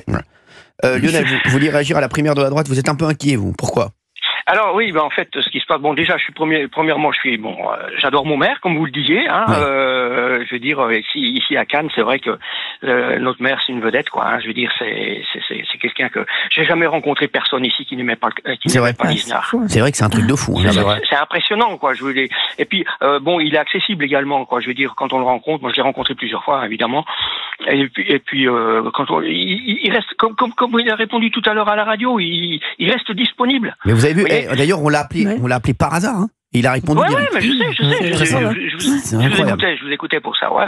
Voilà. Lionel, vous vouliez réagir à la primaire de la droite, vous êtes un peu inquiet, vous. Pourquoi ? Alors oui, en fait, ce qui se passe, bon, déjà, premièrement, j'adore mon maire, comme vous le disiez, hein, ouais. je veux dire, ici à Cannes, c'est vrai que notre maire, c'est une vedette, quoi, hein, je veux dire, c'est quelqu'un que j'ai jamais rencontré personne ici qui n'aimait pas Lisnard. C'est vrai que c'est un truc de fou. Hein, c'est impressionnant, quoi, je veux dire. Et puis, bon, il est accessible également, quoi, je veux dire, quand on le rencontre, moi, je l'ai rencontré plusieurs fois, évidemment, et puis quand il reste, comme il a répondu tout à l'heure à la radio, il reste disponible. Mais vous avez vu, d'ailleurs, on l'a appelé par hasard, hein. Il a répondu. Ouais, mais je vous écoutais pour ça, ouais.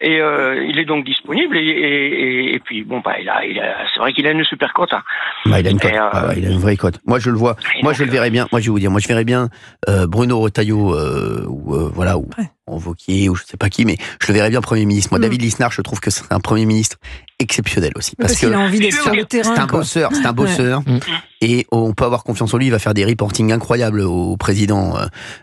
Et il est donc disponible et puis bon, c'est vrai qu'il a une super cote. Hein. Bah, il a une cote. Il a une vraie cote. Moi, je le vois. Moi, je le verrais bien. Moi, je vais vous dire. Moi, je verrais bien Bruno Retailleau, ou Wauquiez, ou je sais pas qui, mais je le verrais bien Premier ministre. Moi, David Lisnard, je trouve que c'est un Premier ministre exceptionnel aussi. Parce qu'il a envie d'être sur le terrain. C'est un bosseur. Et on peut avoir confiance en lui. Il va faire des reportings incroyables au président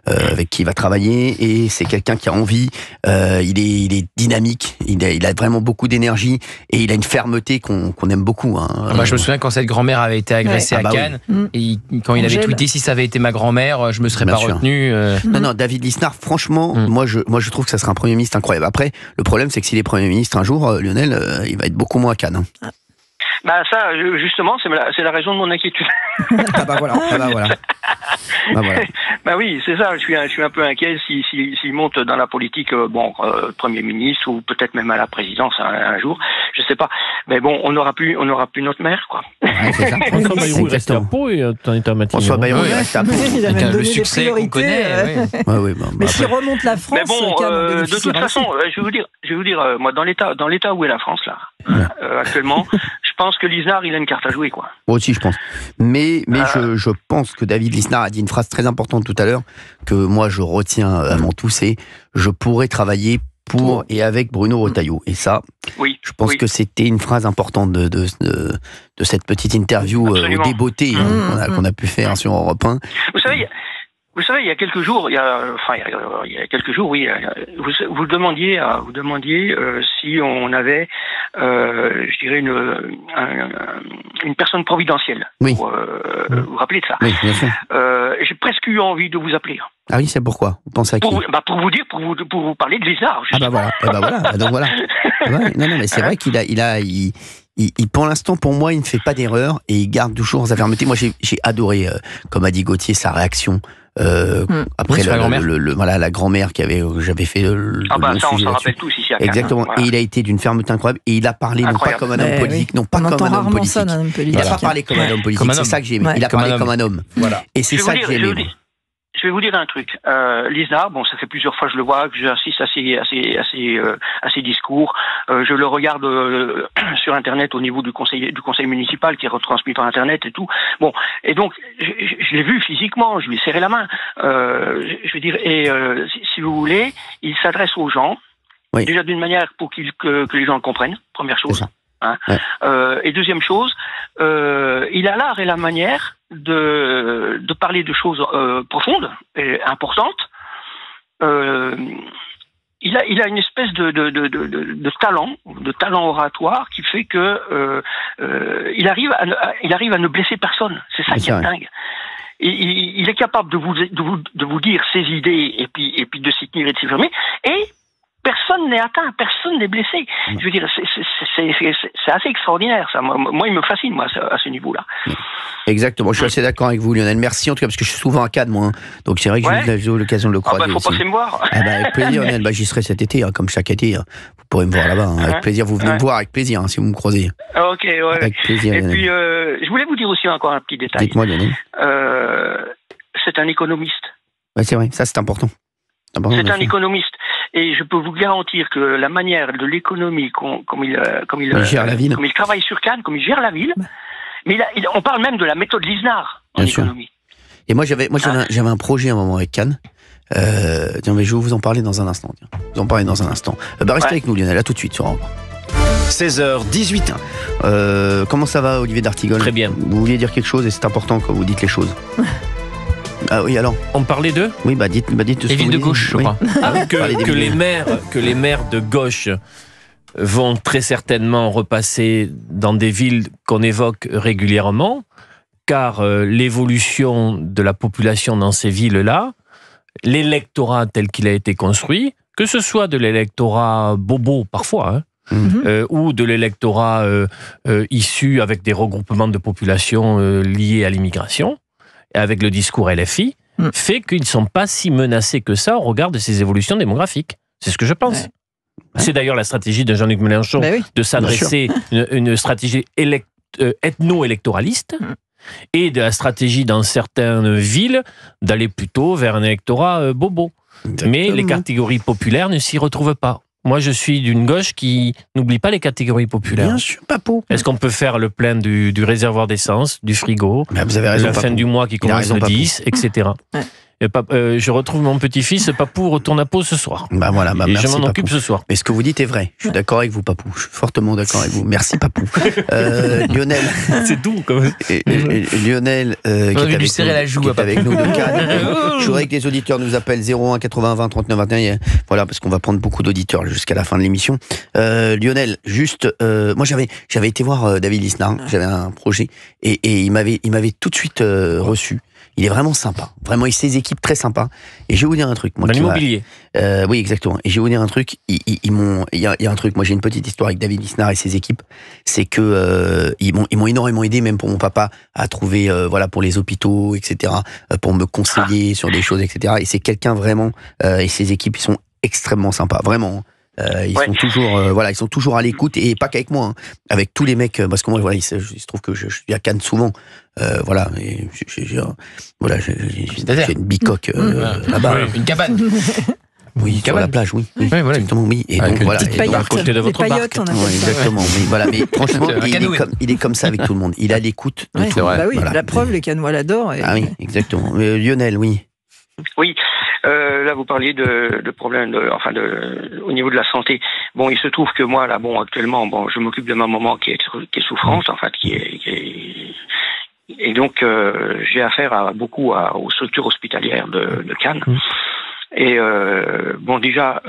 avec qui il va travailler. Et c'est quelqu'un qui a envie. Il est dynamique. Il a vraiment beaucoup d'énergie. Et il a une fermeté qu'on aime beaucoup. Hein. Je me souviens quand cette grand-mère avait été agressée à Cannes. Et quand il avait tweeté si ça avait été ma grand-mère, je me serais pas retenu. Non, David Lisnard, franchement, moi je trouve que ça sera un Premier ministre incroyable. Après, le problème, c'est que s'il est Premier ministre un jour, Lionel, il va être beaucoup moins à Cannes. Hein. Bah ça, justement, c'est la raison de mon inquiétude. Voilà. Bah oui, c'est ça. Je suis un peu inquiet s'il monte dans la politique, Premier ministre ou peut-être même à la présidence un jour. Je sais pas. Mais bon, on n'aura plus notre maire, quoi. Ouais, c'est ça. François Bayrou reste à Pau et en état Matignon. François Bayrou reste à Pau. Il a même donné le succès des qu'on connaît. Mais s'il remonte la France, mais bon, de toute façon, je vais vous dire, moi, dans l'état où est la France là, actuellement, je pense que Lisnard, il a une carte à jouer, quoi. Moi aussi, je pense. Mais je pense que David Lisnard a dit une phrase très importante tout à l'heure, que moi je retiens avant tout, c'est « je pourrais travailler pour et avec Bruno Retailleau ». Et ça, je pense que c'était une phrase importante de cette petite interview débeautée qu'on a pu faire sur Europe 1. Vous savez, il y a quelques jours, vous demandiez si on avait, je dirais une personne providentielle. Oui. Vous vous rappelez de ça? Oui, bien sûr. J'ai presque eu envie de vous appeler. Ah oui, c'est pourquoi? Vous pensez à qui? Pour vous parler de Lisnard. Ah bah voilà. Donc voilà. Non, mais c'est vrai qu'il pour l'instant, pour moi, il ne fait pas d'erreur et il garde toujours sa fermeté. Moi, j'ai adoré, comme a dit Gauthier, sa réaction. Après la grand-mère j'avais fait ça on s'en rappelle tous ici à Cannes. Exactement. Voilà. Et il a été d'une fermeté incroyable et il a parlé non pas comme un homme politique, non pas comme un homme politique. Il n'a pas parlé comme un homme politique. C'est ça que j'ai aimé. Il a parlé comme un homme. Voilà. Et c'est ça que j'ai aimé. Je vais vous dire un truc. Lisnard, ça fait plusieurs fois que je le vois, que j'assiste à ses discours. Je le regarde sur Internet au niveau du conseil municipal qui est retransmis par Internet et tout. Bon, et donc je l'ai vu physiquement, je lui ai serré la main. Je veux dire, et si vous voulez, il s'adresse aux gens déjà d'une manière pour que les gens le comprennent. Première chose. Hein. Ouais. Et deuxième chose, il a l'art et la manière de parler de choses profondes et importantes. Il a une espèce de talent oratoire qui fait que il arrive à ne blesser personne. C'est ça qui est dingue. Il est capable de vous dire ses idées et puis de s'y tenir et de s'y fermer et personne n'est atteint, personne n'est blessé. Je veux dire, c'est assez extraordinaire, ça. Moi, il me fascine, moi, à ce niveau-là. Exactement, je suis assez d'accord avec vous, Lionel. Merci, en tout cas, parce que je suis souvent à Cannes, moi. Donc, c'est vrai que j'ai eu l'occasion de le croiser. Faut passer me voir. Avec plaisir, Lionel. J'y serai cet été, comme chaque été. Vous pourrez me voir là-bas. Avec plaisir, vous venez me voir avec plaisir, si vous me croisez. Ok, ouais. Avec plaisir, et Lionel. puis, je voulais vous dire aussi encore un petit détail. Dites-moi, Lionel. C'est un économiste. Ouais, c'est vrai, ça, c'est important. C'est un économiste. Et je peux vous garantir que la manière de l'économie, comme il gère la ville, comme il travaille sur Cannes, comme il gère la ville, mais on parle même de la méthode Lisnard en économie. Et moi, j'avais un projet à un moment avec Cannes. Je vais vous en parler dans un instant. Restez avec nous, Lionel, à tout de suite sur Europe 16h18. Comment ça va, Olivier d'Artigol? Très bien. Vous vouliez dire quelque chose et c'est important quand vous dites les choses. Ah oui, alors. On parlait d'eux? Oui, dites les villes de gauche, je crois. Que les maires de gauche vont très certainement repasser dans des villes qu'on évoque régulièrement, car l'évolution de la population dans ces villes-là, l'électorat tel qu'il a été construit, que ce soit de l'électorat bobo parfois, ou de l'électorat issu avec des regroupements de population liés à l'immigration, avec le discours LFI, fait qu'ils ne sont pas si menacés que ça au regard de ces évolutions démographiques. C'est ce que je pense. Ouais. C'est d'ailleurs la stratégie de Jean-Luc Mélenchon de s'adresser une stratégie ethno-électoraliste et de la stratégie dans certaines villes d'aller plutôt vers un électorat bobo. Exactement. Mais les catégories populaires ne s'y retrouvent pas. Moi, je suis d'une gauche qui n'oublie pas les catégories populaires. Bien sûr, Papou. Est-ce qu'on peut faire le plein du réservoir d'essence, du frigo, vous avez raison, la fin du mois qui commence le 10, etc. Je retrouve mon petit-fils, Papou retourne à Pau ce soir. Voilà, et merci, je m'en occupe ce soir. Mais ce que vous dites est vrai. Je suis d'accord avec vous, Papou. Je suis fortement d'accord avec vous. Merci, Papou. Lionel. C'est doux, quand même. Lionel, qui est avec nous de Cannes. Je voudrais que les auditeurs nous appellent 01 80 20 39 21. Voilà, parce qu'on va prendre beaucoup d'auditeurs jusqu'à la fin de l'émission. Lionel, juste, moi j'avais été voir David Lisnard. J'avais un projet et il m'avait tout de suite reçu. Il est vraiment sympa. Vraiment, il a ses équipes très sympas. Et je vais vous dire un truc. Dans l'immobilier. Oui, exactement. Et je vais vous dire un truc. Il y a un truc. Moi, j'ai une petite histoire avec David Lisnard et ses équipes. C'est que ils m'ont énormément aidé, même pour mon papa, à trouver, pour les hôpitaux, etc., pour me conseiller sur des choses, etc. Et c'est quelqu'un vraiment. Et ses équipes, ils sont extrêmement sympas, vraiment. Ils sont toujours à l'écoute et pas qu'avec moi, avec tous les mecs, parce que moi, il se trouve que je suis à Cannes souvent, et j'ai une bicoque là-bas, une cabane. Oui, sur la plage, oui. Exactement, oui. Et donc voilà, à côté de votre barque. Exactement. Mais franchement, il est comme ça avec tout le monde. Il a l'écoute de tout le monde. Bah oui, la preuve, les Cannois l'adorent. Ah oui, exactement. Lionel, oui. Oui. Là, vous parliez de problèmes au niveau de la santé. Bon, il se trouve que moi, là, actuellement, je m'occupe de ma maman qui est souffrante, en fait, et donc j'ai affaire beaucoup aux structures hospitalières de Cannes. Et déjà,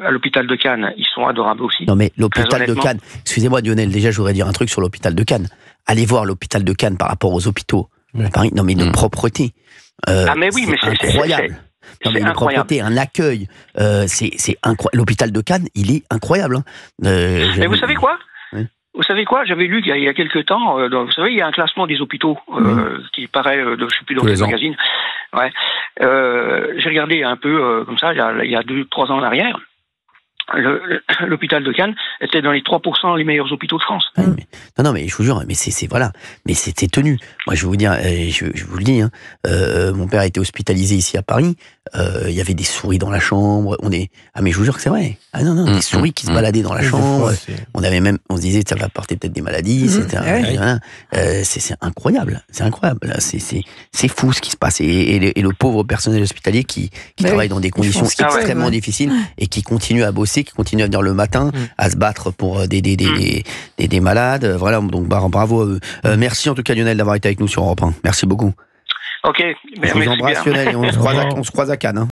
à l'hôpital de Cannes, ils sont adorables aussi. Non mais l'hôpital de Cannes, excusez-moi Lionel, déjà je voudrais dire un truc sur l'hôpital de Cannes. Allez voir l'hôpital de Cannes par rapport aux hôpitaux à Paris. Non mais une propreté. Mais oui, mais c'est incroyable. Non, mais une propreté, un accueil, c'est incroyable. L'hôpital de Cannes, il est incroyable. Mais vous savez quoi ? Vous savez quoi ? J'avais lu qu'il y a quelques temps, vous savez, il y a un classement des hôpitaux qui paraît, je ne sais plus dans quel magazine. Ouais. J'ai regardé un peu comme ça, il y a 2-3 ans en arrière. L'hôpital de Cannes était dans les 3% les meilleurs hôpitaux de France. Non, mais je vous jure, mais mais c'était tenu. Moi, je vais vous dire, je vous le dis, mon père a été hospitalisé ici à Paris. Il y avait des souris dans la chambre. Mais je vous jure que c'est vrai. Ah non, des souris qui se baladaient dans la chambre. On se disait, ça va porter peut-être des maladies. C'est incroyable. C'est incroyable. C'est fou ce qui se passe. Et le pauvre personnel hospitalier qui travaille dans des conditions extrêmement difficiles et qui continue à bosser, qui continue à venir le matin, à se battre pour des malades. Voilà, donc bravo à eux. Merci en tout cas Lionel d'avoir été avec nous sur Europe 1. Merci beaucoup. Ok. Je vous embrasse Lionel et on se croise à Cannes.